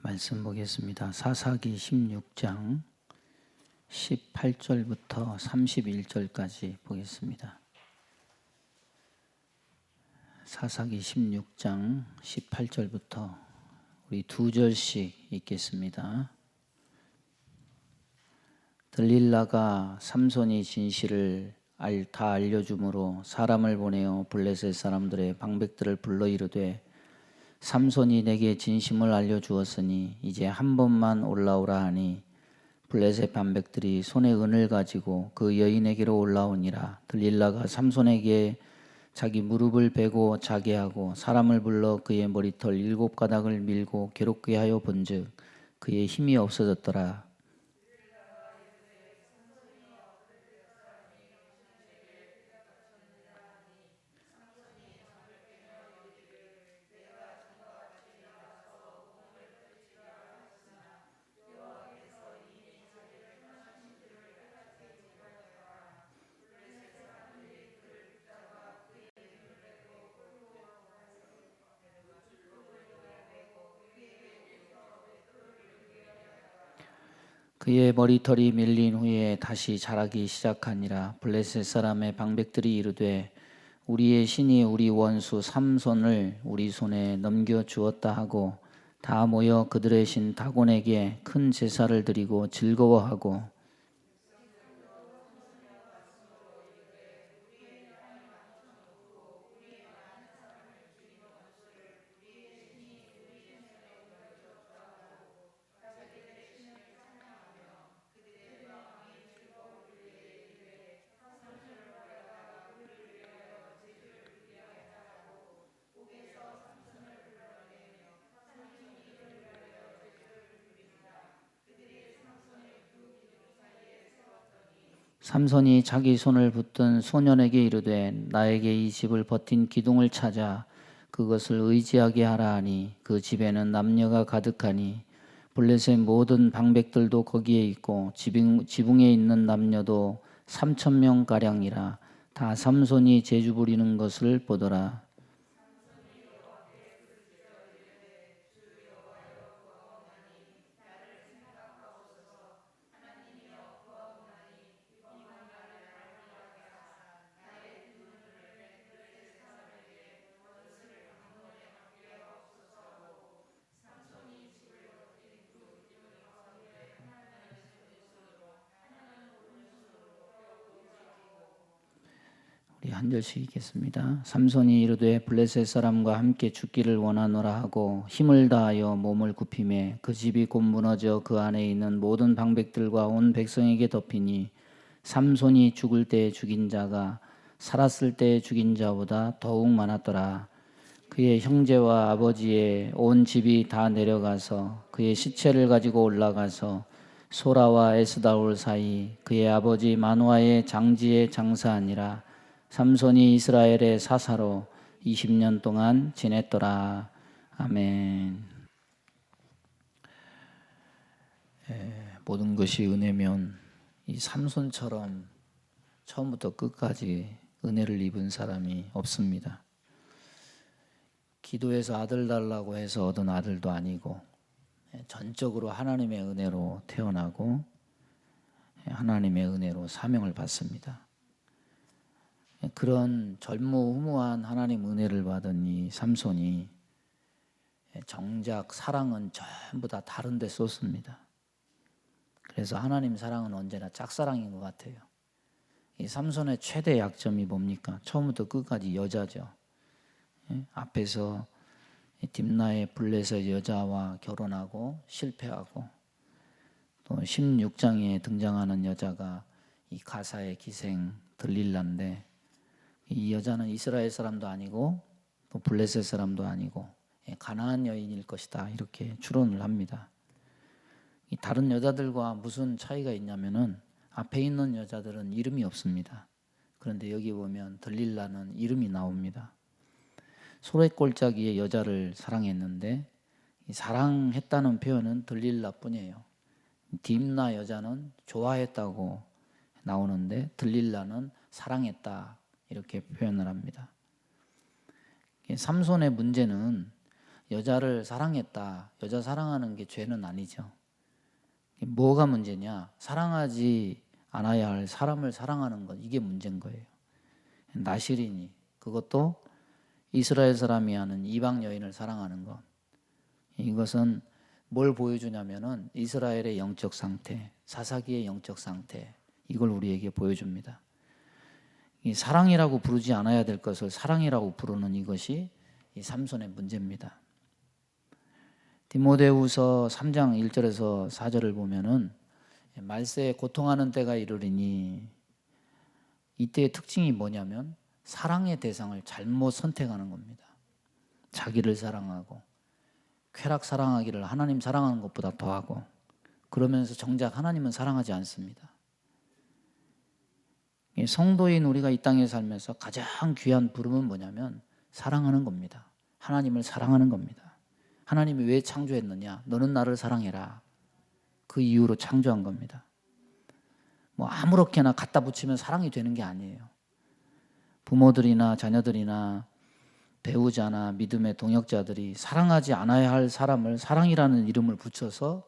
말씀 보겠습니다. 사사기 16장 18절부터 31절까지 보겠습니다. 사사기 16장 18절부터 우리 두 절씩 읽겠습니다. 들릴라가 삼손이 진실을 다 알려주므로 사람을 보내어 블레셋 사람들의 방백들을 불러 이르되 삼손이 내게 진심을 알려주었으니 이제 한 번만 올라오라 하니 블레셋 방백들이 손에 은을 가지고 그 여인에게로 올라오니라. 들릴라가 삼손에게 자기 무릎을 베고 자게 하고 사람을 불러 그의 머리털 7가닥을 밀고 괴롭게 하여 본즉 그의 힘이 없어졌더라. 그의 머리털이 밀린 후에 다시 자라기 시작하니라. 블레셋 사람의 방백들이 이르되 우리의 신이 우리 원수 삼손을 우리 손에 넘겨주었다 하고 다 모여 그들의 신 다곤에게 큰 제사를 드리고 즐거워하고 삼손이 자기 손을 붙든 소년에게 이르되 나에게 이 집을 버틴 기둥을 찾아 그것을 의지하게 하라 하니 그 집에는 남녀가 가득하니 블레셋 모든 방백들도 거기에 있고 지붕에 있는 남녀도 3,000명가량이라. 다 삼손이 재주 부리는 것을 보더라. 우리 한 절씩 읽겠습니다. 삼손이 이르되 블레셋 사람과 함께 죽기를 원하노라 하고 힘을 다하여 몸을 굽히매 그 집이 곧 무너져 그 안에 있는 모든 방백들과 온 백성에게 덮이니 삼손이 죽을 때 죽인 자가 살았을 때 죽인 자보다 더욱 많았더라. 그의 형제와 아버지의 온 집이 다 내려가서 그의 시체를 가지고 올라가서 소라와 에스다올 사이 그의 아버지 마누아의 장지에 장사하니라. 삼손이 이스라엘의 사사로 20년 동안 지냈더라. 아멘. 모든 것이 은혜면 이 삼손처럼 처음부터 끝까지 은혜를 입은 사람이 없습니다. 기도해서 아들 달라고 해서 얻은 아들도 아니고 전적으로 하나님의 은혜로 태어나고 하나님의 은혜로 사명을 받습니다. 그런 절무후무한 하나님 은혜를 받은 이 삼손이 정작 사랑은 전부 다 다른 데 쏟습니다. 그래서 하나님 사랑은 언제나 짝사랑인 것 같아요. 이 삼손의 최대 약점이 뭡니까? 처음부터 끝까지 여자죠. 앞에서 딥나의 블레셋 여자와 결혼하고 실패하고 또 16장에 등장하는 여자가 이 가사의 기생 들릴라인데 이 여자는 이스라엘 사람도 아니고 또 블레셋 사람도 아니고 가나안 여인일 것이다 이렇게 추론을 합니다. 이 다른 여자들과 무슨 차이가 있냐면은 앞에 있는 여자들은 이름이 없습니다. 그런데 여기 보면 들릴라는 이름이 나옵니다. 소래골짜기의 여자를 사랑했는데 사랑했다는 표현은 들릴라뿐이에요. 딥나 여자는 좋아했다고 나오는데 들릴라는 사랑했다 이렇게 표현을 합니다. 삼손의 문제는 여자를 사랑했다. 여자 사랑하는 게 죄는 아니죠. 뭐가 문제냐? 사랑하지 않아야 할 사람을 사랑하는 것, 이게 문제인 거예요. 나실이니, 그것도 이스라엘 사람이 하는 이방 여인을 사랑하는 것. 이것은 뭘 보여주냐면은 이스라엘의 영적 상태, 사사기의 영적 상태, 이걸 우리에게 보여줍니다. 이 사랑이라고 부르지 않아야 될 것을 사랑이라고 부르는 이것이 이 삼손의 문제입니다. 디모데후서 3장 1절에서 4절을 보면은 말세에 고통하는 때가 이르리니, 이때의 특징이 뭐냐면 사랑의 대상을 잘못 선택하는 겁니다. 자기를 사랑하고 쾌락 사랑하기를 하나님 사랑하는 것보다 더하고, 그러면서 정작 하나님은 사랑하지 않습니다. 성도인 우리가 이 땅에 살면서 가장 귀한 부름은 뭐냐면 사랑하는 겁니다. 하나님을 사랑하는 겁니다. 하나님이 왜 창조했느냐? 너는 나를 사랑해라. 그 이유로 창조한 겁니다. 뭐 아무렇게나 갖다 붙이면 사랑이 되는 게 아니에요. 부모들이나 자녀들이나 배우자나 믿음의 동역자들이 사랑하지 않아야 할 사람을 사랑이라는 이름을 붙여서,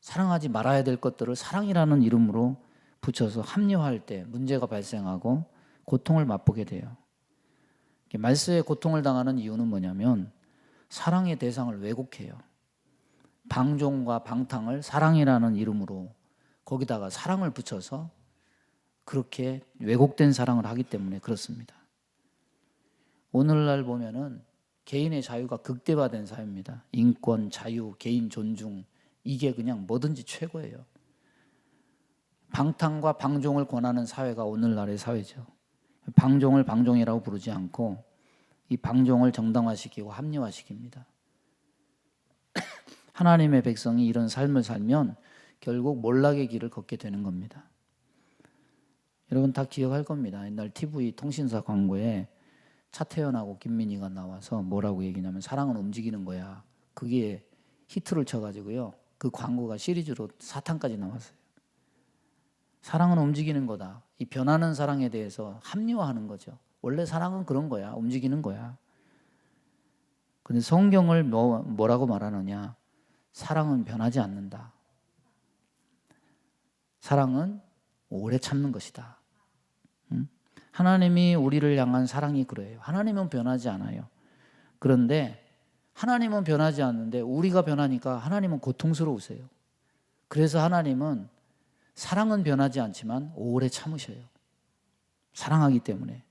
사랑하지 말아야 될 것들을 사랑이라는 이름으로 붙여서 합리화할 때 문제가 발생하고 고통을 맛보게 돼요. 말세에 고통을 당하는 이유는 뭐냐면 사랑의 대상을 왜곡해요. 방종과 방탕을 사랑이라는 이름으로 거기다가 사랑을 붙여서 그렇게 왜곡된 사랑을 하기 때문에 그렇습니다. 오늘날 보면은 개인의 자유가 극대화된 사회입니다. 인권, 자유, 개인 존중, 이게 그냥 뭐든지 최고예요. 방탕과 방종을 권하는 사회가 오늘날의 사회죠. 방종을 방종이라고 부르지 않고 이 방종을 정당화시키고 합리화시킵니다. 하나님의 백성이 이런 삶을 살면 결국 몰락의 길을 걷게 되는 겁니다. 여러분 다 기억할 겁니다. 옛날 TV 통신사 광고에 차태현하고 김민희가 나와서 뭐라고 얘기냐면 사랑은 움직이는 거야. 그게 히트를 쳐가지고요. 그 광고가 시리즈로 4탄까지 나왔어요. 사랑은 움직이는 거다. 이 변하는 사랑에 대해서 합리화하는 거죠. 원래 사랑은 그런 거야. 움직이는 거야. 근데 성경을 뭐라고 말하느냐? 사랑은 변하지 않는다. 사랑은 오래 참는 것이다. 하나님이 우리를 향한 사랑이 그래요. 하나님은 변하지 않아요. 그런데 하나님은 변하지 않는데 우리가 변하니까 하나님은 고통스러우세요. 그래서 하나님은 사랑은 변하지 않지만 오래 참으셔요. 사랑하기 때문에.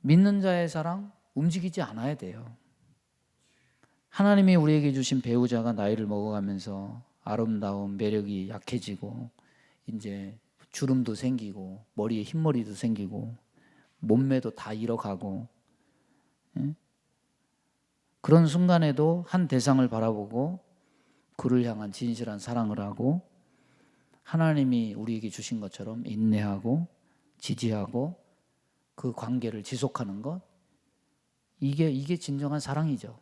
믿는 자의 사랑 움직이지 않아야 돼요. 하나님이 우리에게 주신 배우자가 나이를 먹어가면서 아름다움, 매력이 약해지고 이제 주름도 생기고 머리에 흰머리도 생기고 몸매도 다 잃어가고, 그런 순간에도 한 대상을 바라보고 그를 향한 진실한 사랑을 하고 하나님이 우리에게 주신 것처럼 인내하고 지지하고 그 관계를 지속하는 것, 이게 진정한 사랑이죠.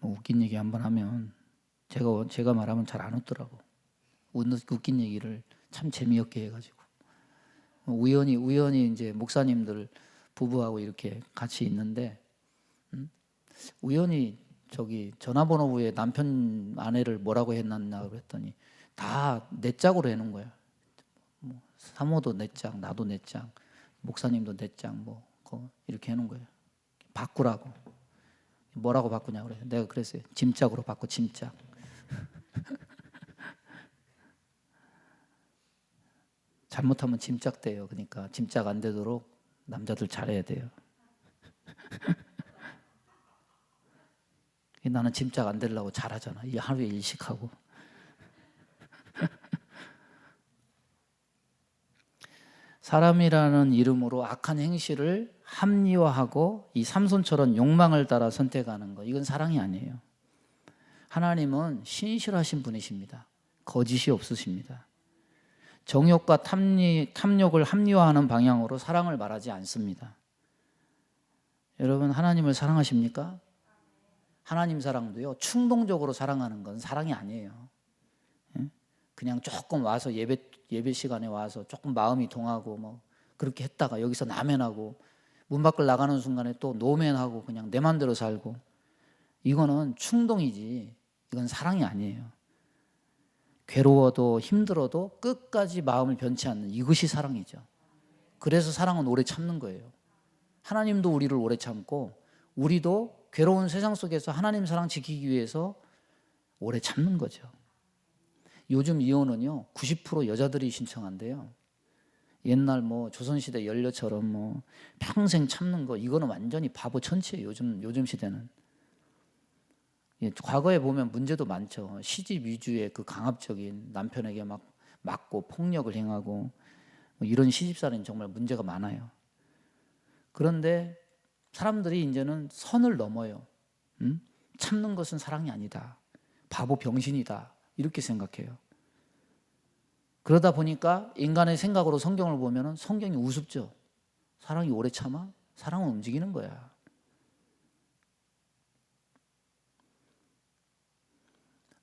뭐 웃긴 얘기 한번 하면 제가 말하면 잘 안 웃더라고. 웃긴 얘기를 참 재미없게 해가지고 우연히 이제 목사님들 부부하고 이렇게 같이 있는데 우연히 저기 전화번호부에 남편 아내를 뭐라고 해놨나 그랬더니 다 내 짝으로 해놓은 거야. 뭐 사모도 내 짝, 나도 내 짝, 목사님도 내 짝, 뭐 이렇게 해놓은 거예요. 바꾸라고. 뭐라고 바꾸냐 그래. 내가 그랬어요. 짐짝으로 바꿔, 짐짝. 잘못하면 짐짝 돼요. 그러니까 짐짝 안 되도록 남자들 잘해야 돼요. 나는 짐짝 안 되려고 잘하잖아. 이 하루에 일식하고. 사람이라는 이름으로 악한 행실을 합리화하고 이 삼손처럼 욕망을 따라 선택하는 것, 이건 사랑이 아니에요. 하나님은 신실하신 분이십니다. 거짓이 없으십니다. 정욕과 탐욕을 합리화하는 방향으로 사랑을 말하지 않습니다. 여러분 하나님을 사랑하십니까? 하나님 사랑도요, 충동적으로 사랑하는 건 사랑이 아니에요. 그냥 조금 와서 예배 시간에 와서 조금 마음이 동하고 뭐 그렇게 했다가 여기서 남행하고 문 밖을 나가는 순간에 또 노맨하고 그냥 내 맘대로 살고, 이거는 충동이지 이건 사랑이 아니에요. 괴로워도 힘들어도 끝까지 마음을 변치 않는 이것이 사랑이죠. 그래서 사랑은 오래 참는 거예요. 하나님도 우리를 오래 참고 우리도 괴로운 세상 속에서 하나님 사랑 지키기 위해서 오래 참는 거죠. 요즘 이혼은요 90% 여자들이 신청한대요. 옛날 뭐 조선시대 연료처럼 뭐 평생 참는 거, 이거는 완전히 바보 천치예요. 요즘 시대는. 과거에 보면 문제도 많죠. 시집 위주의 그 강압적인, 남편에게 막 맞고 폭력을 행하고 뭐 이런 시집살이는 정말 문제가 많아요. 그런데 사람들이 이제는 선을 넘어요. 참는 것은 사랑이 아니다, 바보 병신이다, 이렇게 생각해요. 그러다 보니까 인간의 생각으로 성경을 보면 성경이 우습죠. 사랑이 오래 참아? 사랑은 움직이는 거야.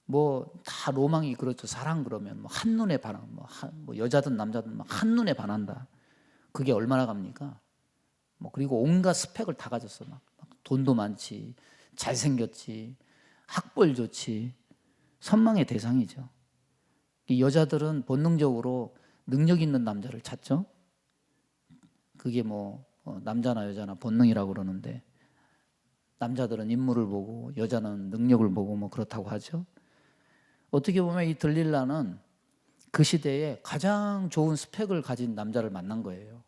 뭐 다 로망이 그렇죠. 사랑 그러면 뭐 한눈에 반한, 뭐 여자든 남자든 막 한눈에 반한다. 그게 얼마나 갑니까? 뭐 그리고 온갖 스펙을 다 가졌어. 막 돈도 많지, 잘생겼지, 학벌 좋지, 선망의 대상이죠. 이 여자들은 본능적으로 능력 있는 남자를 찾죠. 그게 뭐 남자나 여자나 본능이라고 그러는데, 남자들은 인물을 보고 여자는 능력을 보고 뭐 그렇다고 하죠. 어떻게 보면 이 들릴라는 그 시대에 가장 좋은 스펙을 가진 남자를 만난 거예요.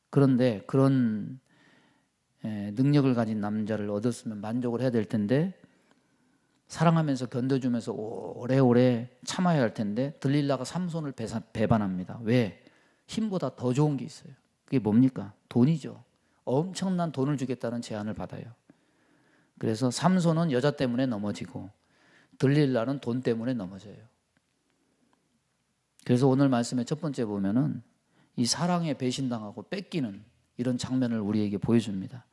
그런데 그런 능력을 가진 남자를 얻었으면 만족을 해야 될 텐데, 사랑하면서 견뎌주면서 오래오래 참아야 할 텐데 들릴라가 삼손을 배반합니다. 왜? 힘보다 더 좋은 게 있어요. 그게 뭡니까? 돈이죠. 엄청난 돈을 주겠다는 제안을 받아요. 그래서 삼손은 여자 때문에 넘어지고 들릴라는 돈 때문에 넘어져요. 그래서 오늘 말씀의 첫 번째 보면은 이 사랑에 배신당하고 뺏기는 이런 장면을 우리에게 보여줍니다.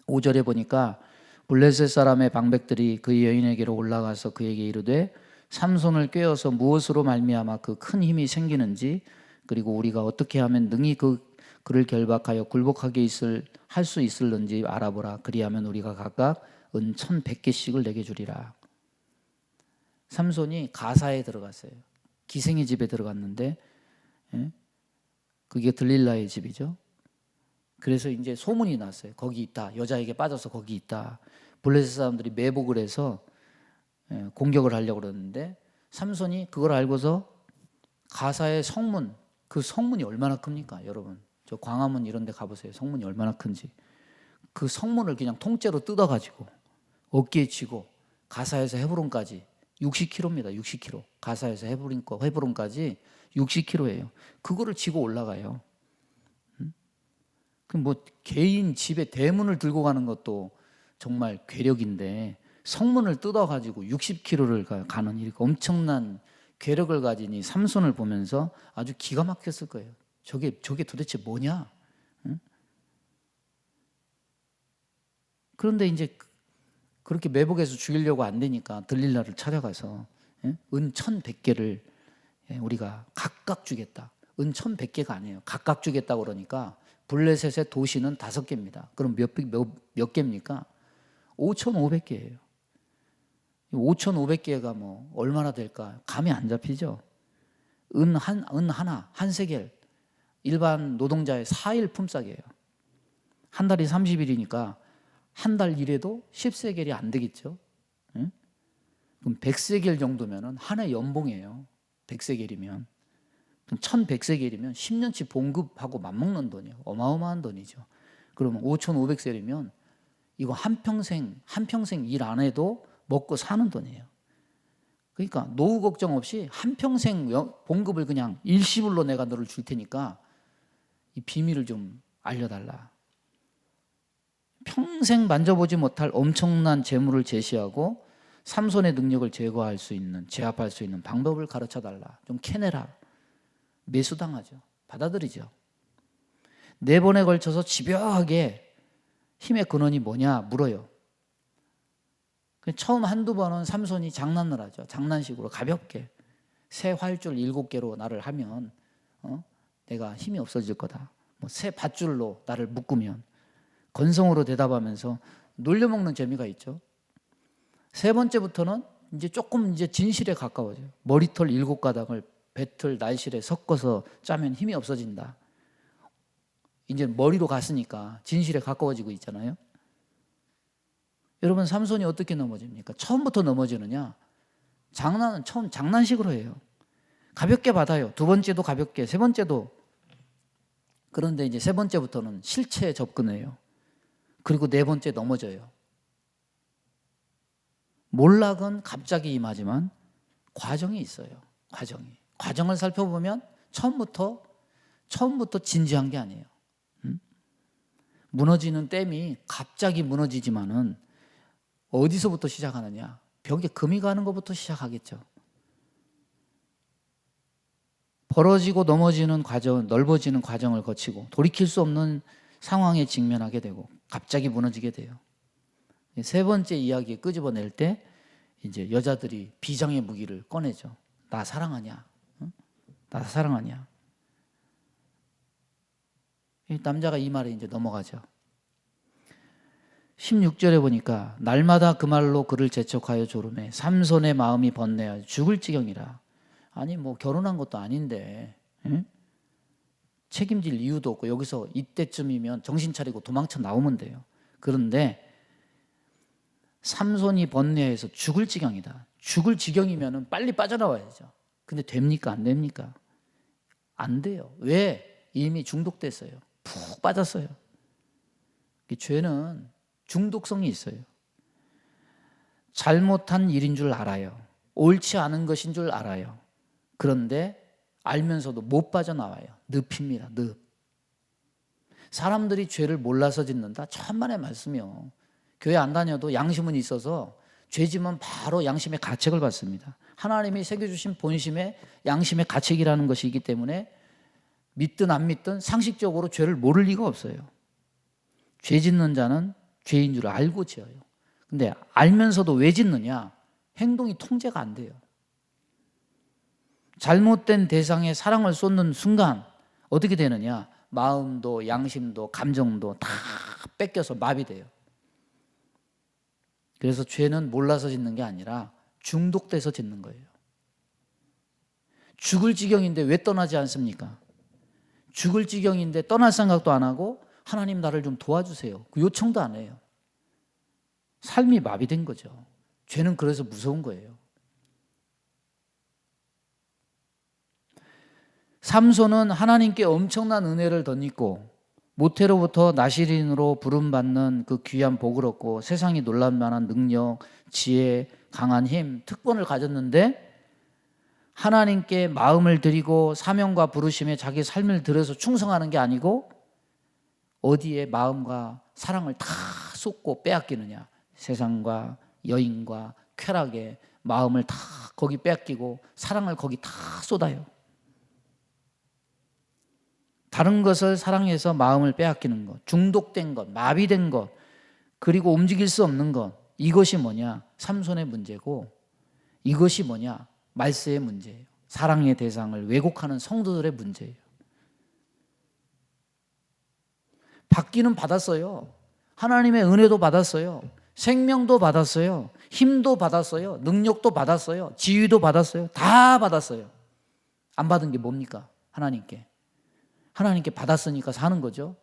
5절에 보니까 블레셋 사람의 방백들이 그 여인에게로 올라가서 그에게 이르되 삼손을 꾀어서 무엇으로 말미암아 그 큰 힘이 생기는지, 그리고 우리가 어떻게 하면 능히 그를 결박하여 굴복하게 할 수 있을는지 알아보라. 그리하면 우리가 각각 은 1,100개씩을 내게 주리라. 삼손이 가사에 들어갔어요. 기생의 집에 들어갔는데 그게 들릴라의 집이죠. 그래서 이제 소문이 났어요. 거기 있다. 여자에게 빠져서 거기 있다. 블레셋 사람들이 매복을 해서 공격을 하려고 그러는데, 삼손이 그걸 알고서 가사의 성문, 그 성문이 얼마나 큽니까 여러분? 저 광화문 이런 데 가보세요. 성문이 얼마나 큰지. 그 성문을 그냥 통째로 뜯어가지고 어깨에 치고 가사에서 헤브론까지 60km입니다. 60km. 가사에서 헤브론까지 60km예요. 그거를 지고 올라가요. 그럼 뭐 개인 집에 대문을 들고 가는 것도 정말 괴력인데, 성문을 뜯어가지고 60km를 가는 이렇게 엄청난 괴력을 가진 이 삼손을 보면서 아주 기가 막혔을 거예요. 저게 도대체 뭐냐? 그런데 이제 그렇게 매복해서 죽이려고 안 되니까 들릴라를 찾아가서 은 1,100개를 우리가 각각 주겠다. 은 1,100개가 아니에요. 각각 주겠다 그러니까 블레셋의 도시는 5개입니다. 그럼 몇 개입니까? 5,500개예요. 5,500개가 뭐 얼마나 될까? 감이 안 잡히죠. 은 하나, 한 세겔. 일반 노동자의 4일 품삯이에요. 한 달이 30일이니까 한 달 일해도 10세겔이 안 되겠죠. 응? 그럼 100세겔 정도면 한 해 연봉이에요. 100세겔이면. 그럼 1,100세겔이면 10년치 봉급하고 맞먹는 돈이에요. 어마어마한 돈이죠. 그러면 5,500세겔이면 이거 한평생 일 안 해도 먹고 사는 돈이에요. 그러니까 노후 걱정 없이 한평생 봉급을 그냥 일시불로 내가 너를 줄 테니까 이 비밀을 좀 알려달라. 평생 만져보지 못할 엄청난 재물을 제시하고 삼손의 능력을 제거할 수 있는, 제압할 수 있는 방법을 가르쳐달라. 좀 캐내라. 매수당하죠. 받아들이죠. 4번에 걸쳐서 집요하게 힘의 근원이 뭐냐 물어요. 처음 한두 번은 삼손이 장난을 하죠. 장난식으로 가볍게. 새 활줄 7개로 나를 하면 내가 힘이 없어질 거다. 뭐 새 밧줄로 나를 묶으면 건성으로 대답하면서 놀려먹는 재미가 있죠. 세 번째부터는 이제 조금 이제 진실에 가까워져요. 머리털 7가닥을 배틀 날실에 섞어서 짜면 힘이 없어진다. 이제 머리로 갔으니까 진실에 가까워지고 있잖아요. 여러분, 삼손이 어떻게 넘어집니까? 처음부터 넘어지느냐? 장난은 처음 장난식으로 해요. 가볍게 받아요. 두 번째도 가볍게, 세 번째도. 그런데 이제 세 번째부터는 실체에 접근해요. 그리고 네 번째 넘어져요. 몰락은 갑자기 임하지만 과정이 있어요. 과정을 살펴보면 처음부터 진지한 게 아니에요. 무너지는 댐이 갑자기 무너지지만은 어디서부터 시작하느냐? 벽에 금이 가는 것부터 시작하겠죠. 벌어지고 넘어지는 과정, 넓어지는 과정을 거치고 돌이킬 수 없는 상황에 직면하게 되고 갑자기 무너지게 돼요. 세 번째 이야기 끄집어낼 때 이제 여자들이 비장의 무기를 꺼내죠. 나 사랑하냐? 나 사랑하냐? 남자가 이 말에 이제 넘어가죠. 16절에 보니까 날마다 그 말로 그를 재촉하여 조르매 삼손의 마음이 번뇌하여 죽을 지경이라. 아니 뭐 결혼한 것도 아닌데 책임질 이유도 없고 여기서 이때쯤이면 정신 차리고 도망쳐 나오면 돼요. 그런데 삼손이 번뇌해서 죽을 지경이다. 죽을 지경이면 빨리 빠져나와야죠. 근데 됩니까? 안 됩니까? 안 돼요. 왜? 이미 중독됐어요. 푹 빠졌어요. 죄는 중독성이 있어요. 잘못한 일인 줄 알아요. 옳지 않은 것인 줄 알아요. 그런데 알면서도 못 빠져나와요. 늪입니다. 늪. 사람들이 죄를 몰라서 짓는다? 천만의 말씀이요. 교회 안 다녀도 양심은 있어서 죄 지면 바로 양심의 가책을 받습니다. 하나님이 새겨주신 본심의 양심의 가책이라는 것이기 때문에 믿든 안 믿든 상식적으로 죄를 모를 리가 없어요. 죄 짓는 자는 죄인 줄 알고 지어요. 근데 알면서도 왜 짓느냐? 행동이 통제가 안 돼요. 잘못된 대상에 사랑을 쏟는 순간 어떻게 되느냐? 마음도 양심도 감정도 다 뺏겨서 마비돼요. 그래서 죄는 몰라서 짓는 게 아니라 중독돼서 짓는 거예요. 죽을 지경인데 왜 떠나지 않습니까? 죽을 지경인데 떠날 생각도 안 하고 하나님 나를 좀 도와주세요. 그 요청도 안 해요. 삶이 마비된 거죠. 죄는 그래서 무서운 거예요. 삼손은 하나님께 엄청난 은혜를 덧입고 모태로부터 나시린으로 부름받는 그 귀한 복을 얻고 세상이 놀랄만한 능력, 지혜, 강한 힘, 특권을 가졌는데 하나님께 마음을 드리고 사명과 부르심에 자기 삶을 들여서 충성하는 게 아니고 어디에 마음과 사랑을 다 쏟고 빼앗기느냐? 세상과 여인과 쾌락에 마음을 다 거기 빼앗기고 사랑을 거기 다 쏟아요. 다른 것을 사랑해서 마음을 빼앗기는 것, 중독된 것, 마비된 것, 그리고 움직일 수 없는 것, 이것이 뭐냐? 삼손의 문제고 이것이 뭐냐? 말세의 문제예요. 사랑의 대상을 왜곡하는 성도들의 문제예요. 받기는 받았어요. 하나님의 은혜도 받았어요. 생명도 받았어요. 힘도 받았어요. 능력도 받았어요. 지위도 받았어요. 다 받았어요. 안 받은 게 뭡니까? 하나님께 받았으니까 사는 거죠.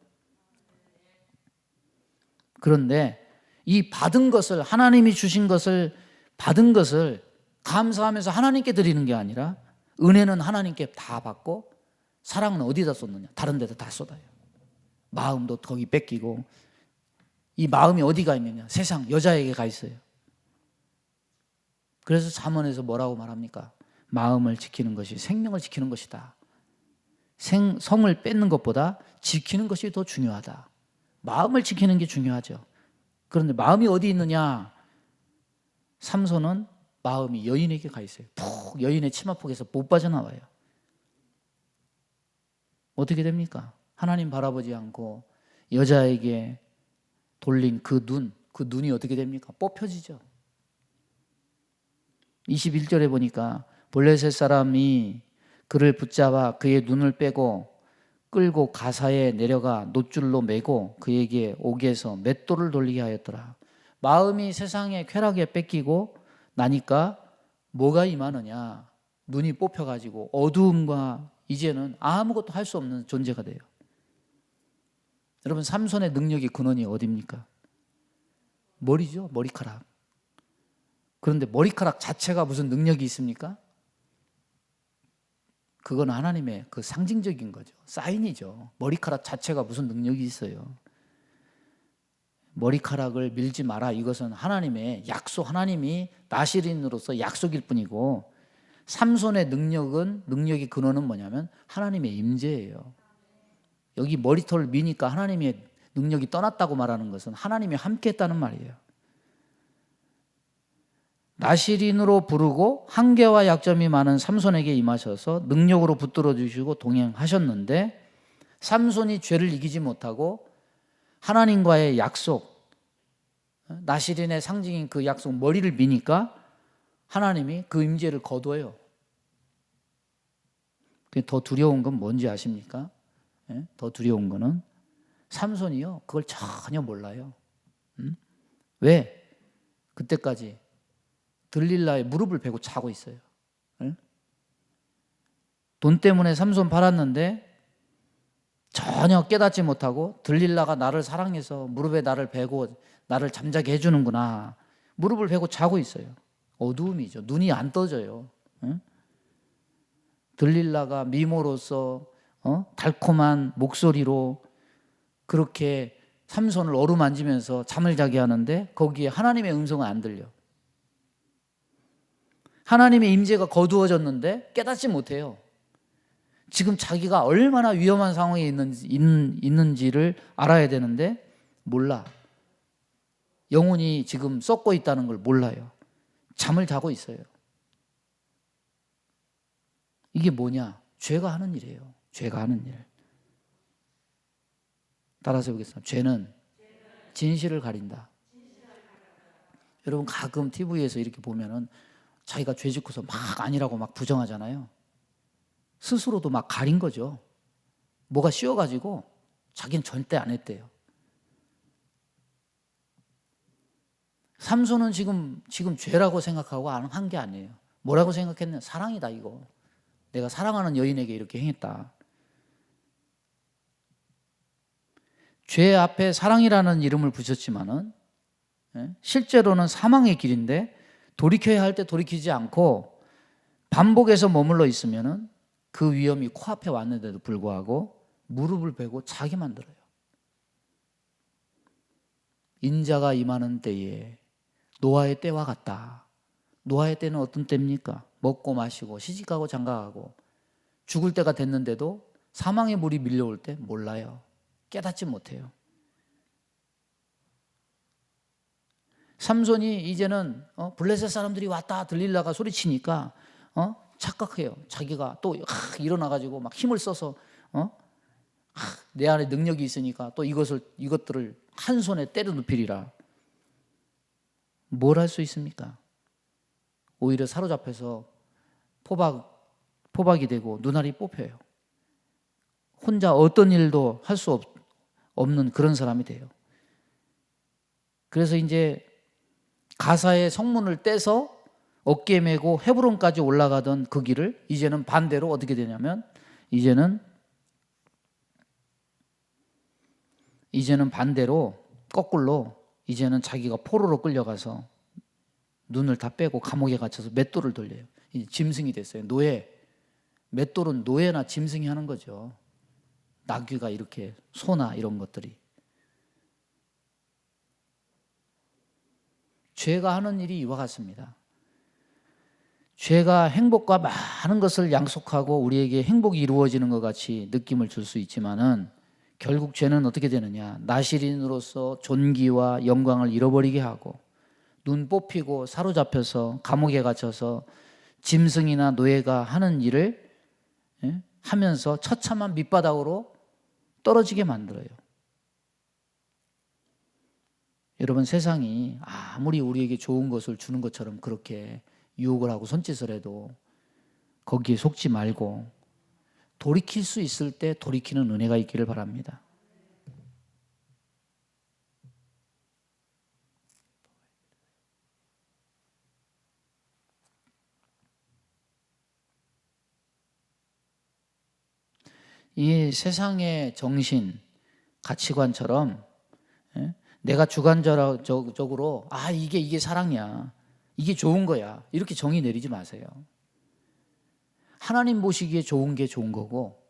그런데 이 받은 것을, 하나님이 주신 것을, 받은 것을 감사하면서 하나님께 드리는 게 아니라 은혜는 하나님께 다 받고 사랑은 어디다 쏟느냐? 다른 데다 다 쏟아요. 마음도 거기 뺏기고 이 마음이 어디가 있느냐? 세상 여자에게 가 있어요. 그래서 잠언에서 뭐라고 말합니까? 마음을 지키는 것이 생명을 지키는 것이다. 성을 뺏는 것보다 지키는 것이 더 중요하다. 마음을 지키는 게 중요하죠. 그런데 마음이 어디 있느냐? 삼손은 마음이 여인에게 가 있어요. 푹 여인의 치마폭에서 못 빠져나와요. 어떻게 됩니까? 하나님 바라보지 않고 여자에게 돌린 그 눈이 어떻게 됩니까? 뽑혀지죠. 21절에 보니까 블레셋 사람이 그를 붙잡아 그의 눈을 빼고 끌고 가사에 내려가 놋줄로 매고 그에게 옥에서 맷돌을 돌리게 하였더라. 마음이 세상의 쾌락에 뺏기고 나니까 뭐가 임하느냐? 눈이 뽑혀가지고 어두움과 이제는 아무것도 할 수 없는 존재가 돼요. 여러분, 삼손의 능력의 근원이 어디입니까? 머리죠, 머리카락. 그런데 머리카락 자체가 무슨 능력이 있습니까? 그건 하나님의 그 상징적인 거죠. 사인이죠. 머리카락 자체가 무슨 능력이 있어요. 머리카락을 밀지 마라. 이것은 하나님의 약속, 하나님이 나실인으로서 약속일 뿐이고, 삼손의 능력의 근원은 뭐냐면 하나님의 임재예요. 여기 머리털을 미니까 하나님의 능력이 떠났다고 말하는 것은 하나님이 함께 했다는 말이에요. 나실인으로 부르고 한계와 약점이 많은 삼손에게 임하셔서 능력으로 붙들어 주시고 동행하셨는데, 삼손이 죄를 이기지 못하고 하나님과의 약속, 나실인의 상징인 그 약속 머리를 미니까 하나님이 그 임재를 거둬요. 더 두려운 건 뭔지 아십니까? 더 두려운 거는 삼손이요, 그걸 전혀 몰라요. 왜? 그때까지 들릴라의 무릎을 베고 자고 있어요. 돈 때문에 삼손 팔았는데 전혀 깨닫지 못하고 들릴라가 나를 사랑해서 무릎에 나를 베고 나를 잠자게 해주는구나. 무릎을 베고 자고 있어요. 어두움이죠. 눈이 안 떠져요. 들릴라가 미모로서 달콤한 목소리로 그렇게 삼손을 어루만지면서 잠을 자게 하는데 거기에 하나님의 음성은 안 들려. 하나님의 임재가 거두어졌는데 깨닫지 못해요. 지금 자기가 얼마나 위험한 상황에 있는지를 알아야 되는데 몰라. 영혼이 지금 썩고 있다는 걸 몰라요. 잠을 자고 있어요. 이게 뭐냐? 죄가 하는 일이에요. 죄가 하는 일. 따라서 해보겠습니다. 죄는 진실을 가린다. 여러분, 가끔 TV에서 이렇게 보면은 자기가 죄 짓고서 막 아니라고 막 부정하잖아요. 스스로도 막 가린 거죠. 뭐가 씌워가지고 자기는 절대 안 했대요. 삼손은 지금 죄라고 생각하고 한 게 아니에요. 뭐라고 생각했냐? 사랑이다, 이거. 내가 사랑하는 여인에게 이렇게 행했다. 죄 앞에 사랑이라는 이름을 붙였지만은 실제로는 사망의 길인데 돌이켜야 할 때 돌이키지 않고 반복해서 머물러 있으면은 그 위험이 코앞에 왔는데도 불구하고 무릎을 베고 자기 만들어요. 인자가 임하는 때에 노아의 때와 같다. 노아의 때는 어떤 때입니까? 먹고 마시고 시집가고 장가가고 죽을 때가 됐는데도 사망의 물이 밀려올 때 몰라요. 깨닫지 못해요. 삼손이 이제는 블레셋 사람들이 왔다 들릴라가 소리치니까 착각해요. 자기가 또 일어나가지고 막 힘을 써서 내 안에 능력이 있으니까 또 이것들을 한 손에 때려 눕히리라. 뭘 할 수 있습니까? 오히려 사로잡혀서 포박이 되고 눈알이 뽑혀요. 혼자 어떤 일도 할 수 없는 그런 사람이 돼요. 그래서 이제 가사의 성문을 떼서 어깨에 메고 헤브론까지 올라가던 그 길을 이제는 반대로 어떻게 되냐면 이제는 반대로 거꾸로 이제는 자기가 포로로 끌려가서 눈을 다 빼고 감옥에 갇혀서 맷돌을 돌려요. 이제 짐승이 됐어요. 노예. 맷돌은 노예나 짐승이 하는 거죠. 나귀가 이렇게 소나 이런 것들이. 죄가 하는 일이 이와 같습니다. 죄가 행복과 많은 것을 양속하고 우리에게 행복이 이루어지는 것 같이 느낌을 줄 수 있지만은 결국 죄는 어떻게 되느냐? 나실인으로서 존귀와 영광을 잃어버리게 하고 눈 뽑히고 사로잡혀서 감옥에 갇혀서 짐승이나 노예가 하는 일을 하면서 처참한 밑바닥으로 떨어지게 만들어요. 여러분, 세상이 아무리 우리에게 좋은 것을 주는 것처럼 그렇게 유혹을 하고 손짓을 해도 거기에 속지 말고 돌이킬 수 있을 때 돌이키는 은혜가 있기를 바랍니다. 이 세상의 정신, 가치관처럼 내가 주관적으로 이게 사랑이야, 이게 좋은 거야, 이렇게 정의 내리지 마세요. 하나님 보시기에 좋은 게 좋은 거고,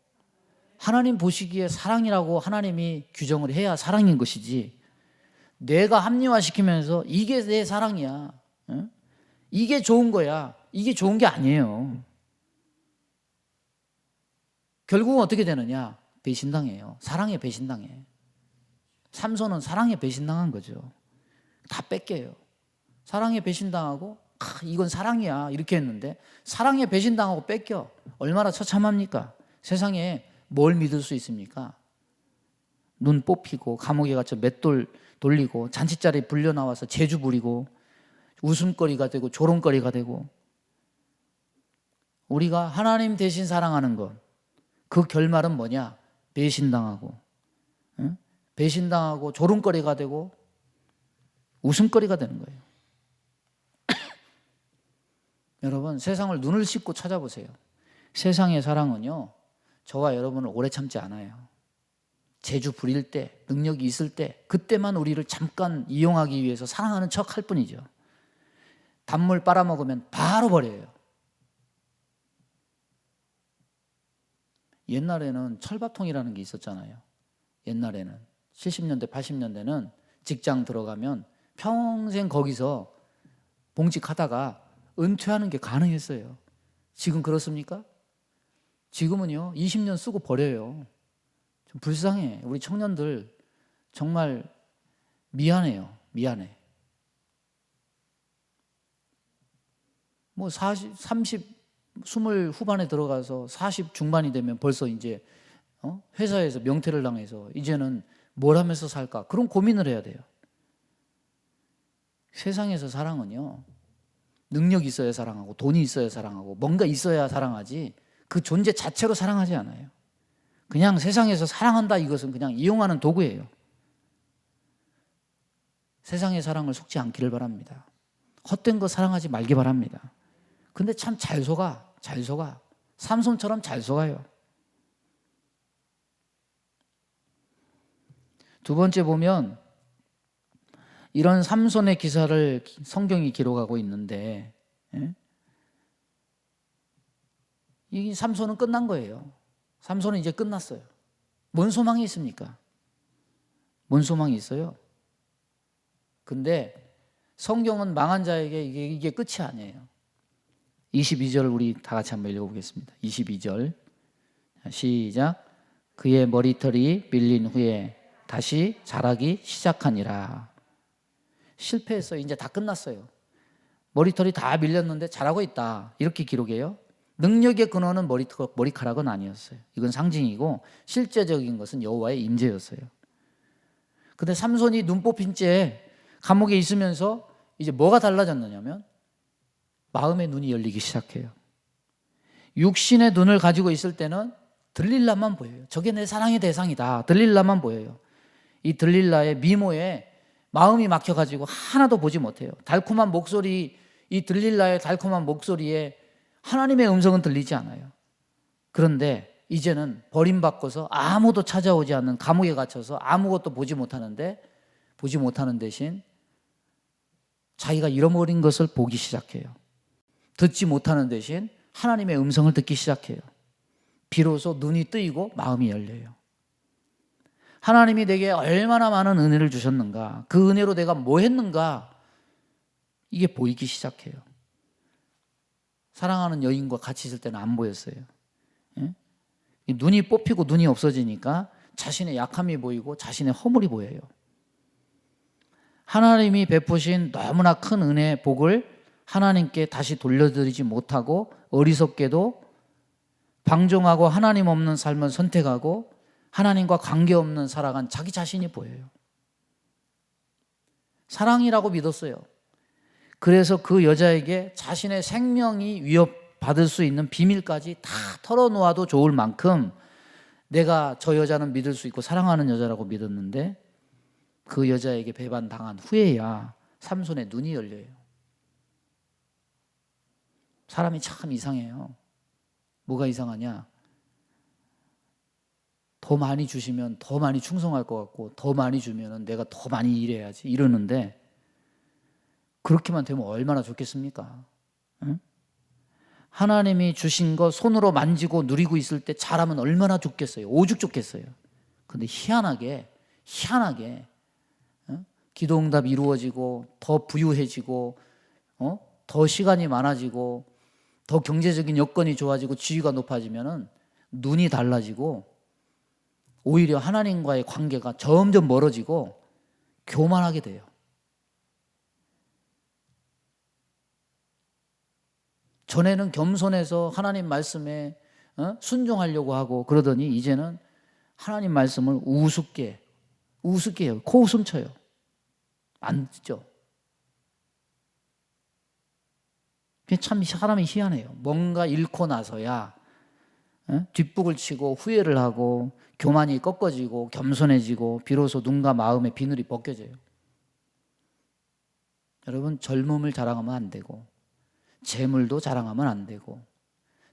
하나님 보시기에 사랑이라고 하나님이 규정을 해야 사랑인 것이지, 내가 합리화시키면서 이게 내 사랑이야, 이게 좋은 거야, 이게 좋은 게 아니에요. 결국은 어떻게 되느냐? 배신당해요. 사랑에 배신당해. 삼손은 사랑에 배신당한 거죠. 다 뺏겨요. 사랑에 배신당하고 이건 사랑이야 이렇게 했는데 사랑에 배신당하고 뺏겨. 얼마나 처참합니까? 세상에 뭘 믿을 수 있습니까? 눈 뽑히고 감옥에 갇혀 맷돌 돌리고 잔치자리에 불려 나와서 재주 부리고 웃음거리가 되고 조롱거리가 되고, 우리가 하나님 대신 사랑하는 것, 그 결말은 뭐냐? 배신당하고, 배신당하고 조롱거리가 되고 웃음거리가 되는 거예요. 여러분, 세상을 눈을 씻고 찾아보세요. 세상의 사랑은요, 저와 여러분을 오래 참지 않아요. 재주 부릴 때, 능력이 있을 때, 그때만 우리를 잠깐 이용하기 위해서 사랑하는 척 할 뿐이죠. 단물 빨아먹으면 바로 버려요. 옛날에는 철밥통이라는 게 있었잖아요. 옛날에는 70년대, 80년대는 직장 들어가면 평생 거기서 봉직하다가 은퇴하는 게 가능했어요. 지금 그렇습니까? 지금은요, 20년 쓰고 버려요. 좀 불쌍해. 우리 청년들 정말 미안해요. 미안해. 뭐 40, 30, 20 후반에 들어가서 40 중반이 되면 벌써 이제 회사에서 명퇴를 당해서 이제는 뭘 하면서 살까? 그런 고민을 해야 돼요. 세상에서 사랑은요, 능력이 있어야 사랑하고 돈이 있어야 사랑하고 뭔가 있어야 사랑하지, 그 존재 자체로 사랑하지 않아요. 그냥 세상에서 사랑한다, 이것은 그냥 이용하는 도구예요. 세상의 사랑을 속지 않기를 바랍니다. 헛된 거 사랑하지 말기 바랍니다. 근데 참 잘 속아. 삼손처럼 잘 속아요. 두 번째 보면 이런 삼손의 기사를 성경이 기록하고 있는데, 이 삼손은 끝난 거예요. 삼손은 이제 끝났어요. 뭔 소망이 있습니까? 뭔 소망이 있어요? 근데 성경은 망한 자에게 이게 끝이 아니에요. 22절 우리 다 같이 한번 읽어보겠습니다. 22절 시작. 그의 머리털이 밀린 후에 다시 자라기 시작하니라. 실패했어요. 이제 다 끝났어요. 머리털이 다 밀렸는데 자라고 있다, 이렇게 기록해요. 능력의 근원은 머리카락은 아니었어요. 이건 상징이고 실제적인 것은 여호와의 임재였어요. 근데 삼손이 눈 뽑힌 채 감옥에 있으면서 이제 뭐가 달라졌느냐면 마음의 눈이 열리기 시작해요. 육신의 눈을 가지고 있을 때는 들릴라만 보여요. 저게 내 사랑의 대상이다, 들릴라만 보여요. 이 들릴라의 미모에 마음이 막혀가지고 하나도 보지 못해요. 달콤한 목소리, 이 들릴라의 달콤한 목소리에 하나님의 음성은 들리지 않아요. 그런데 이제는 버림받고서 아무도 찾아오지 않는 감옥에 갇혀서 아무것도 보지 못하는 대신 자기가 잃어버린 것을 보기 시작해요. 듣지 못하는 대신 하나님의 음성을 듣기 시작해요. 비로소 눈이 뜨이고 마음이 열려요. 하나님이 내게 얼마나 많은 은혜를 주셨는가, 그 은혜로 내가 뭐 했는가, 이게 보이기 시작해요. 사랑하는 여인과 같이 있을 때는 안 보였어요. 눈이 뽑히고 눈이 없어지니까 자신의 약함이 보이고 자신의 허물이 보여요. 하나님이 베푸신 너무나 큰 은혜, 복을 하나님께 다시 돌려드리지 못하고 어리석게도 방종하고 하나님 없는 삶을 선택하고 하나님과 관계없는 살아간 자기 자신이 보여요. 사랑이라고 믿었어요. 그래서 그 여자에게 자신의 생명이 받을 수 있는 비밀까지 다 털어놓아도 좋을 만큼 내가 저 여자는 믿을 수 있고 사랑하는 여자라고 믿었는데 그 여자에게 배반당한 후에야 삼손의 눈이 열려요. 사람이 참 이상해요. 뭐가 이상하냐? 더 많이 주시면 더 많이 충성할 것 같고 더 많이 주면 내가 더 많이 일해야지 이러는데 그렇게만 되면 얼마나 좋겠습니까? 응? 하나님이 주신 거 손으로 만지고 누리고 있을 때 잘하면 얼마나 좋겠어요. 오죽 좋겠어요. 근데 희한하게 기도응답 이루어지고 더 부유해지고 더 시간이 많아지고 더 경제적인 여건이 좋아지고 지위가 높아지면은 눈이 달라지고 오히려 하나님과의 관계가 점점 멀어지고 교만하게 돼요. 전에는 겸손해서 하나님 말씀에 순종하려고 하고 그러더니 이제는 하나님 말씀을 우습게 해요. 코웃음 쳐요. 안 듣죠. 참 사람이 희한해요. 뭔가 잃고 나서야 뒷북을 치고 후회를 하고 교만이 꺾어지고 겸손해지고 비로소 눈과 마음의 비늘이 벗겨져요. 여러분, 젊음을 자랑하면 안 되고 재물도 자랑하면 안 되고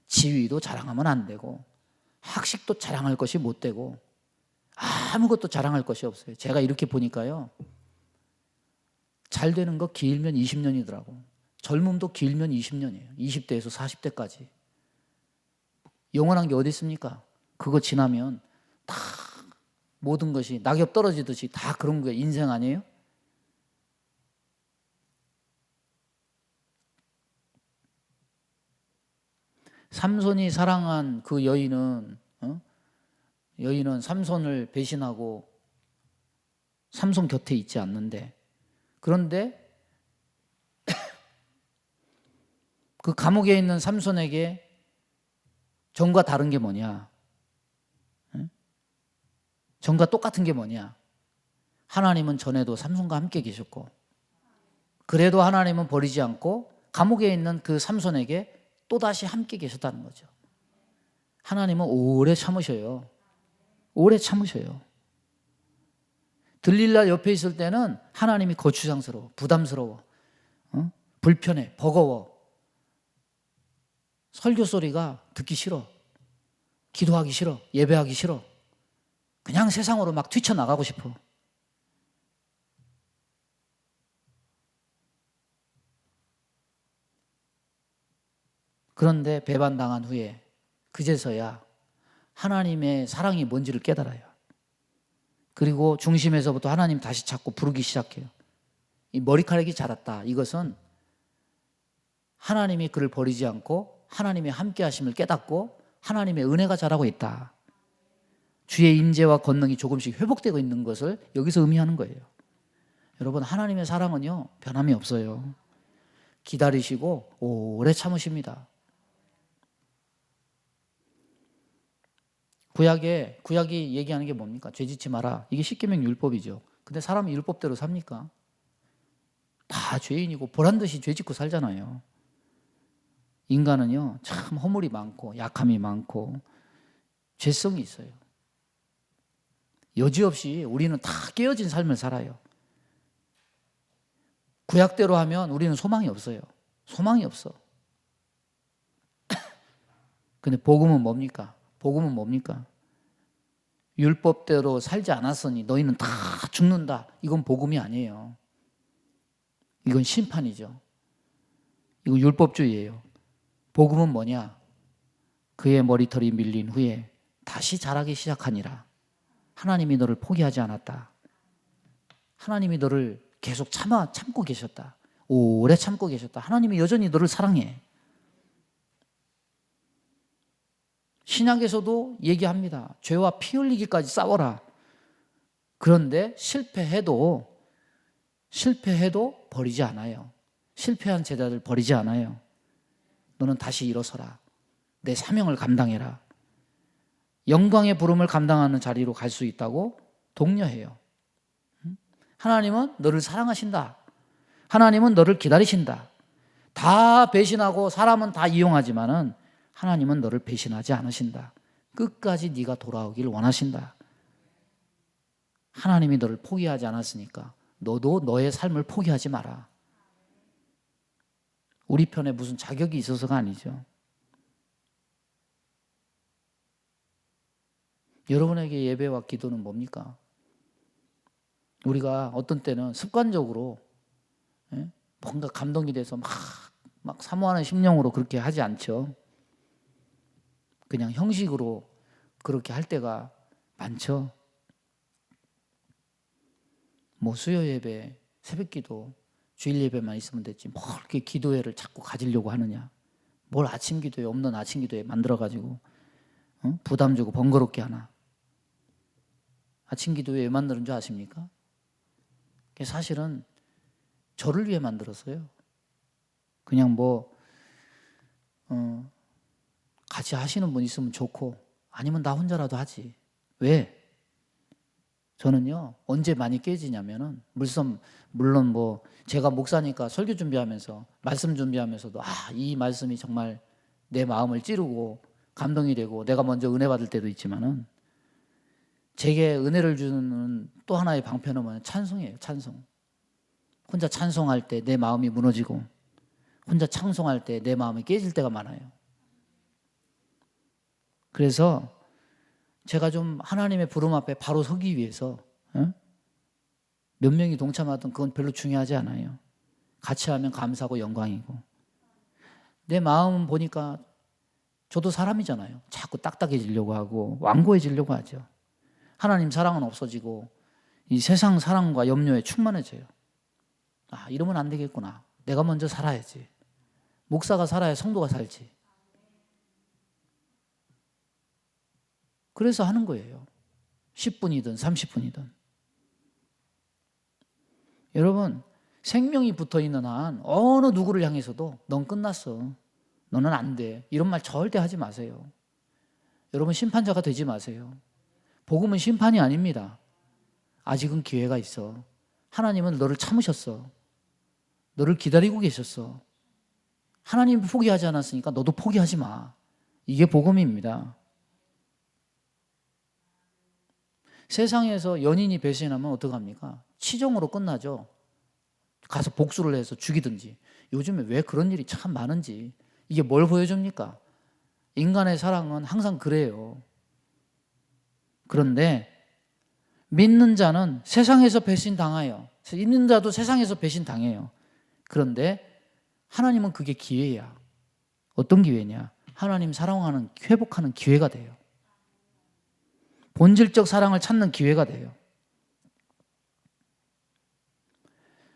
지위도 자랑하면 안 되고 학식도 자랑할 것이 못 되고 아무것도 자랑할 것이 없어요. 제가 이렇게 보니까요, 잘 되는 거 길면 20년이더라고. 젊음도 길면 20년이에요. 20대에서 40대까지. 영원한 게 어디 있습니까? 그거 지나면 다 모든 것이 낙엽 떨어지듯이 다 그런 게 인생 아니에요? 삼손이 사랑한 그 여인은 삼손을 배신하고 삼손 곁에 있지 않는데, 그런데 그 감옥에 있는 삼손에게 전과 다른 게 뭐냐? 전과 똑같은 게 뭐냐? 하나님은 전에도 삼손과 함께 계셨고, 그래도 하나님은 버리지 않고 감옥에 있는 그 삼손에게 또다시 함께 계셨다는 거죠. 하나님은 오래 참으셔요. 오래 참으셔요. 들릴라 옆에 있을 때는 하나님이 거추장스러워, 부담스러워, 불편해, 버거워. 설교 소리가 듣기 싫어. 기도하기 싫어. 예배하기 싫어. 그냥 세상으로 막 뛰쳐나가고 싶어. 그런데 배반당한 후에 그제서야 하나님의 사랑이 뭔지를 깨달아요. 그리고 중심에서부터 하나님 다시 찾고 부르기 시작해요. 이 머리카락이 자랐다. 이것은 하나님이 그를 버리지 않고 하나님의 함께 하심을 깨닫고 하나님의 은혜가 자라고 있다. 주의 임재와 권능이 조금씩 회복되고 있는 것을 여기서 의미하는 거예요. 여러분, 하나님의 사랑은요, 변함이 없어요. 기다리시고 오래 참으십니다. 구약이 얘기하는 게 뭡니까? 죄짓지 마라. 이게 십계명 율법이죠. 근데 사람이 율법대로 삽니까? 다 죄인이고 보란듯이 죄짓고 살잖아요. 인간은요, 참 허물이 많고 약함이 많고 죄성이 있어요. 여지없이 우리는 다 깨어진 삶을 살아요. 구약대로 하면 우리는 소망이 없어요. 소망이 없어. 근데 복음은 뭡니까? 복음은 뭡니까? 율법대로 살지 않았으니 너희는 다 죽는다. 이건 복음이 아니에요. 이건 심판이죠. 이거 율법주의예요. 복음은 뭐냐? 그의 머리털이 밀린 후에 다시 자라기 시작하니라. 하나님이 너를 포기하지 않았다. 하나님이 너를 계속 참고 계셨다. 오래 참고 계셨다. 하나님이 여전히 너를 사랑해. 신약에서도 얘기합니다. 죄와 피 흘리기까지 싸워라. 그런데 실패해도 버리지 않아요. 실패한 제자들 버리지 않아요. 너는 다시 일어서라. 내 사명을 감당해라. 영광의 부름을 감당하는 자리로 갈 수 있다고 독려해요. 하나님은 너를 사랑하신다. 하나님은 너를 기다리신다. 다 배신하고 사람은 다 이용하지만은 하나님은 너를 배신하지 않으신다. 끝까지 네가 돌아오길 원하신다. 하나님이 너를 포기하지 않았으니까 너도 너의 삶을 포기하지 마라. 우리 편에 무슨 자격이 있어서가 아니죠. 여러분에게 예배와 기도는 뭡니까? 우리가 어떤 때는 습관적으로 뭔가 감동이 돼서 막 사모하는 심령으로 그렇게 하지 않죠. 그냥 형식으로 그렇게 할 때가 많죠. 뭐 수요 예배, 새벽 기도, 주일 예배만 있으면 됐지 뭘 이렇게 기도회를 자꾸 가지려고 하느냐. 뭘 아침 기도회 없는 아침 기도회 만들어가지고 부담 주고 번거롭게 하나. 아침 기도회 왜 만드는 줄 아십니까? 사실은 저를 위해 만들었어요. 그냥 같이 하시는 분 있으면 좋고 아니면 나 혼자라도 하지. 왜? 저는요 언제 많이 깨지냐면은 물론 제가 목사니까 설교 준비하면서 말씀 준비하면서도 이 말씀이 정말 내 마음을 찌르고 감동이 되고 내가 먼저 은혜 받을 때도 있지만은 제게 은혜를 주는 또 하나의 방편은 뭐냐면 찬송이에요. 찬송. 혼자 찬송할 때 내 마음이 무너지고 혼자 찬송할 때 내 마음이 깨질 때가 많아요. 그래서 제가 좀 하나님의 부름 앞에 바로 서기 위해서 몇 명이 동참하든 그건 별로 중요하지 않아요. 같이 하면 감사하고 영광이고 내 마음은 보니까 저도 사람이잖아요. 자꾸 딱딱해지려고 하고 완고해지려고 하죠. 하나님 사랑은 없어지고 이 세상 사랑과 염려에 충만해져요. 이러면 안 되겠구나. 내가 먼저 살아야지. 목사가 살아야 성도가 살지. 그래서 하는 거예요. 10분이든 30분이든. 여러분, 생명이 붙어있는 한 어느 누구를 향해서도 넌 끝났어. 너는 안 돼. 이런 말 절대 하지 마세요. 여러분 심판자가 되지 마세요. 복음은 심판이 아닙니다. 아직은 기회가 있어. 하나님은 너를 참으셨어. 너를 기다리고 계셨어. 하나님이 포기하지 않았으니까 너도 포기하지 마. 이게 복음입니다. 세상에서 연인이 배신하면 어떡합니까? 치정으로 끝나죠. 가서 복수를 해서 죽이든지. 요즘에 왜 그런 일이 참 많은지. 이게 뭘 보여줍니까? 인간의 사랑은 항상 그래요. 그런데 믿는 자는 세상에서 배신당해요. 있는 자도 세상에서 배신당해요. 그런데 하나님은 그게 기회야. 어떤 기회냐? 하나님 사랑하는, 회복하는 기회가 돼요. 본질적 사랑을 찾는 기회가 돼요.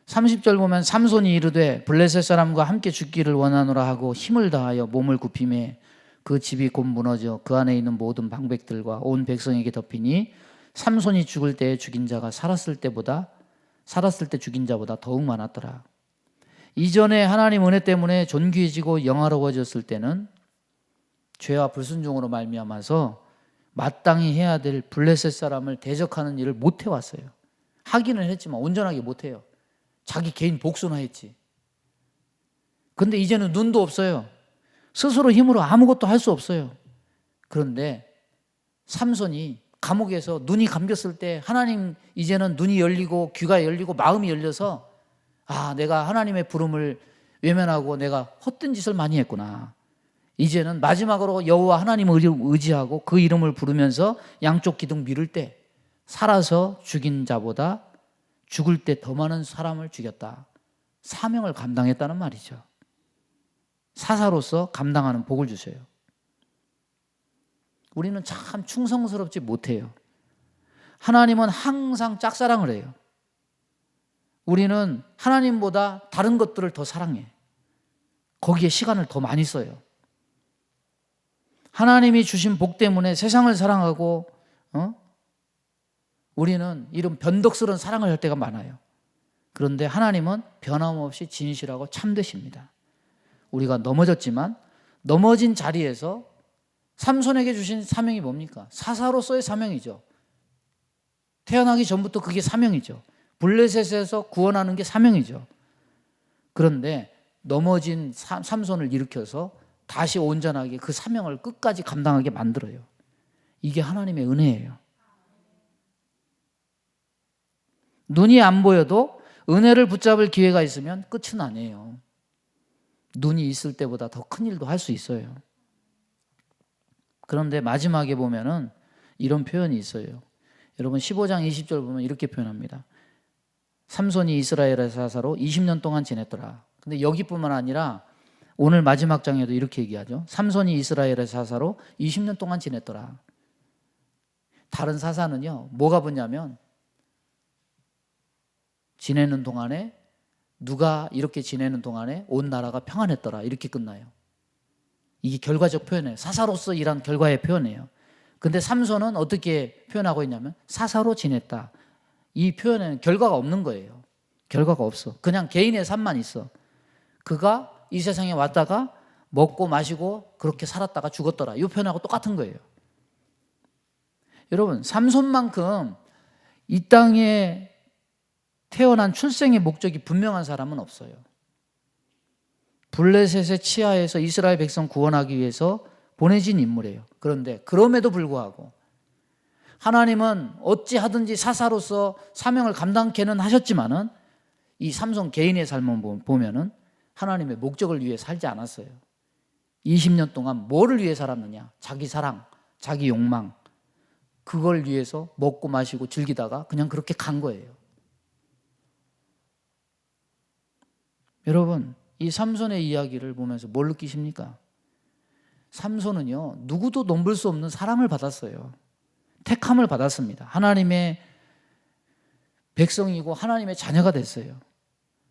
30절 보면 삼손이 이르되 블레셋 사람과 함께 죽기를 원하노라 하고 힘을 다하여 몸을 굽히매 그 집이 곧 무너져 그 안에 있는 모든 방백들과 온 백성에게 덮이니 삼손이 죽을 때에 죽인 자가 살았을 때 죽인 자보다 더욱 많았더라. 이전에 하나님 은혜 때문에 존귀해지고 영화로워졌을 때는 죄와 불순종으로 말미암아서 마땅히 해야 될 블레셋 사람을 대적하는 일을 못 해왔어요. 하기는 했지만 온전하게 못 해요. 자기 개인 복수나 했지. 근데 이제는 눈도 없어요. 스스로 힘으로 아무것도 할 수 없어요. 그런데 삼손이 감옥에서 눈이 감겼을 때 하나님 이제는 눈이 열리고 귀가 열리고 마음이 열려서 내가 하나님의 부름을 외면하고 내가 헛된 짓을 많이 했구나. 이제는 마지막으로 여호와 하나님을 의지하고 그 이름을 부르면서 양쪽 기둥 미룰 때 살아서 죽인 자보다 죽을 때 더 많은 사람을 죽였다. 사명을 감당했다는 말이죠. 사사로서 감당하는 복을 주세요. 우리는 참 충성스럽지 못해요. 하나님은 항상 짝사랑을 해요. 우리는 하나님보다 다른 것들을 더 사랑해. 거기에 시간을 더 많이 써요. 하나님이 주신 복 때문에 세상을 사랑하고 우리는 이런 변덕스러운 사랑을 할 때가 많아요. 그런데 하나님은 변함없이 진실하고 참되십니다. 우리가 넘어졌지만 넘어진 자리에서 삼손에게 주신 사명이 뭡니까? 사사로서의 사명이죠. 태어나기 전부터 그게 사명이죠. 블레셋에서 구원하는 게 사명이죠. 그런데 넘어진 삼손을 일으켜서 다시 온전하게 그 사명을 끝까지 감당하게 만들어요. 이게 하나님의 은혜예요. 눈이 안 보여도 은혜를 붙잡을 기회가 있으면 끝은 아니에요. 눈이 있을 때보다 더 큰 일도 할 수 있어요. 그런데 마지막에 보면은 이런 표현이 있어요. 여러분 15장 20절 보면 이렇게 표현합니다. 삼손이 이스라엘의 사사로 20년 동안 지냈더라. 근데 여기뿐만 아니라 오늘 마지막 장에도 이렇게 얘기하죠. 삼손이 이스라엘의 사사로 20년 동안 지냈더라. 다른 사사는요, 뭐가 붙냐면 지내는 동안에 누가 이렇게 지내는 동안에 온 나라가 평안했더라 이렇게 끝나요. 이게 결과적 표현이에요. 사사로서 일한 결과의 표현이에요. 근데 삼손은 어떻게 표현하고 있냐면 사사로 지냈다. 이 표현에는 결과가 없는 거예요. 결과가 없어. 그냥 개인의 삶만 있어. 그가 이 세상에 왔다가 먹고 마시고 그렇게 살았다가 죽었더라. 이 표현하고 똑같은 거예요. 여러분, 삼손만큼 이 땅에 태어난 출생의 목적이 분명한 사람은 없어요. 블레셋의 치하에서 이스라엘 백성 구원하기 위해서 보내진 인물이에요. 그런데 그럼에도 불구하고 하나님은 어찌하든지 사사로서 사명을 감당케는 하셨지만은 이 삼손 개인의 삶을 보면은 하나님의 목적을 위해 살지 않았어요. 20년 동안 뭐를 위해 살았느냐? 자기 사랑, 자기 욕망, 그걸 위해서 먹고 마시고 즐기다가 그냥 그렇게 간 거예요. 여러분, 이 삼손의 이야기를 보면서 뭘 느끼십니까? 삼손은요, 누구도 넘볼 수 없는 사랑을 받았어요. 택함을 받았습니다. 하나님의 백성이고 하나님의 자녀가 됐어요.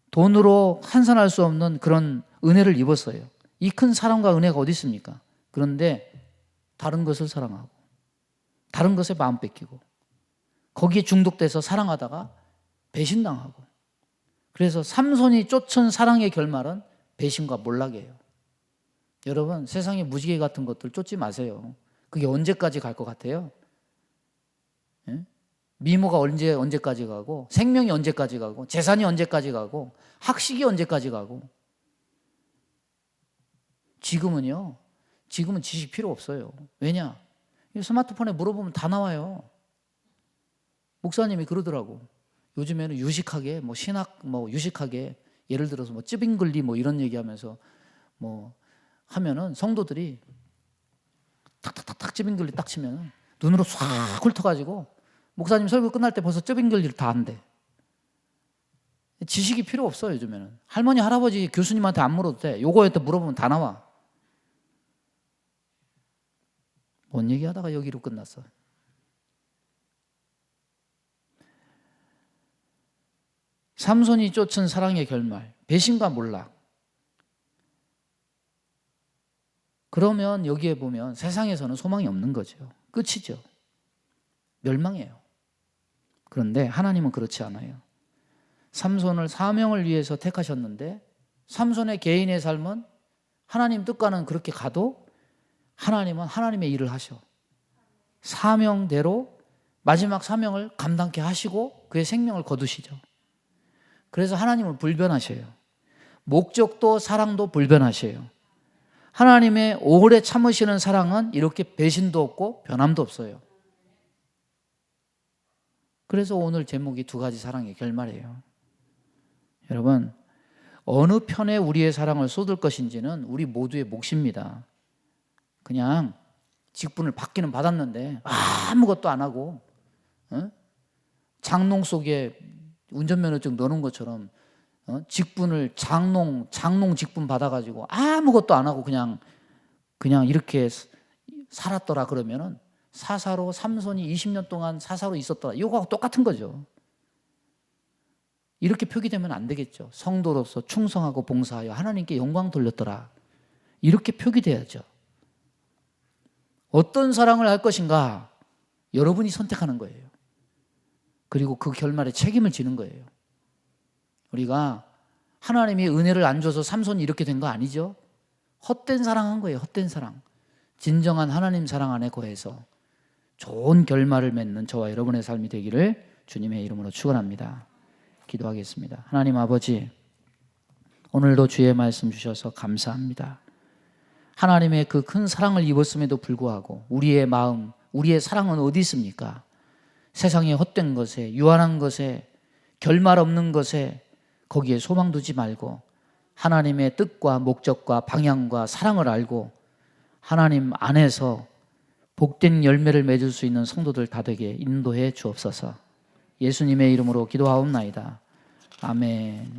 돈으로 환산할 수 없는 그런 은혜를 입었어요. 이 큰 사랑과 은혜가 어디 있습니까? 그런데 다른 것을 사랑하고 다른 것에 마음 뺏기고 거기에 중독돼서 사랑하다가 배신당하고, 그래서 삼손이 쫓은 사랑의 결말은 배신과 몰락이에요. 여러분, 세상의 무지개 같은 것들 쫓지 마세요. 그게 언제까지 갈 것 같아요? 예? 미모가 언제까지 가고, 생명이 언제까지 가고, 재산이 언제까지 가고, 학식이 언제까지 가고. 지금은 지식 필요 없어요. 왜냐? 스마트폰에 물어보면 다 나와요. 목사님이 그러더라고. 요즘에는 유식하게, 신학, 유식하게, 예를 들어서 찌빙글리 이런 얘기하면서 하면은 성도들이 탁탁탁탁 찌빙글리 딱 치면 눈으로 싹 훑어가지고 목사님 설교 끝날 때 벌써 찌빙글리를 다 한대. 지식이 필요 없어요, 요즘에는. 할머니, 할아버지, 교수님한테 안 물어도 돼. 요거에 또 물어보면 다 나와. 뭔 얘기하다가 여기로 끝났어. 삼손이 쫓은 사랑의 결말, 배신과 몰락. 그러면 여기에 보면 세상에서는 소망이 없는 거죠. 끝이죠. 멸망해요. 그런데 하나님은 그렇지 않아요. 삼손을 사명을 위해서 택하셨는데 삼손의 개인의 삶은 하나님 뜻과는 그렇게 가도 하나님은 하나님의 일을 하셔. 사명대로 마지막 사명을 감당케 하시고 그의 생명을 거두시죠. 그래서 하나님은 불변하셔요. 목적도 사랑도 불변하셔요. 하나님의 오래 참으시는 사랑은 이렇게 배신도 없고 변함도 없어요. 그래서 오늘 제목이 두 가지 사랑의 결말이에요. 여러분, 어느 편에 우리의 사랑을 쏟을 것인지는 우리 모두의 몫입니다. 그냥 직분을 받기는 받았는데 아무것도 안 하고 장롱 속에 운전면허증 넣는 것처럼 직분을 장롱 직분 받아가지고 아무것도 안 하고 그냥 이렇게 살았더라 그러면은 사사로 삼손이 20년 동안 사사로 있었더라, 이거하고 똑같은 거죠. 이렇게 표기되면 안 되겠죠. 성도로서 충성하고 봉사하여 하나님께 영광 돌렸더라, 이렇게 표기돼야죠. 어떤 사랑을 할 것인가 여러분이 선택하는 거예요. 그리고 그 결말에 책임을 지는 거예요. 우리가 하나님이 은혜를 안 줘서 삼손이 이렇게 된 거 아니죠. 헛된 사랑한 거예요. 헛된 사랑. 진정한 하나님 사랑 안에 거해서 좋은 결말을 맺는 저와 여러분의 삶이 되기를 주님의 이름으로 축원합니다. 기도하겠습니다. 하나님 아버지, 오늘도 주의 말씀 주셔서 감사합니다. 하나님의 그 큰 사랑을 입었음에도 불구하고 우리의 마음, 우리의 사랑은 어디 있습니까? 세상의 헛된 것에, 유한한 것에, 결말 없는 것에 거기에 소망 두지 말고 하나님의 뜻과 목적과 방향과 사랑을 알고 하나님 안에서 복된 열매를 맺을 수 있는 성도들 다 되게 인도해 주옵소서. 예수님의 이름으로 기도하옵나이다. 아멘.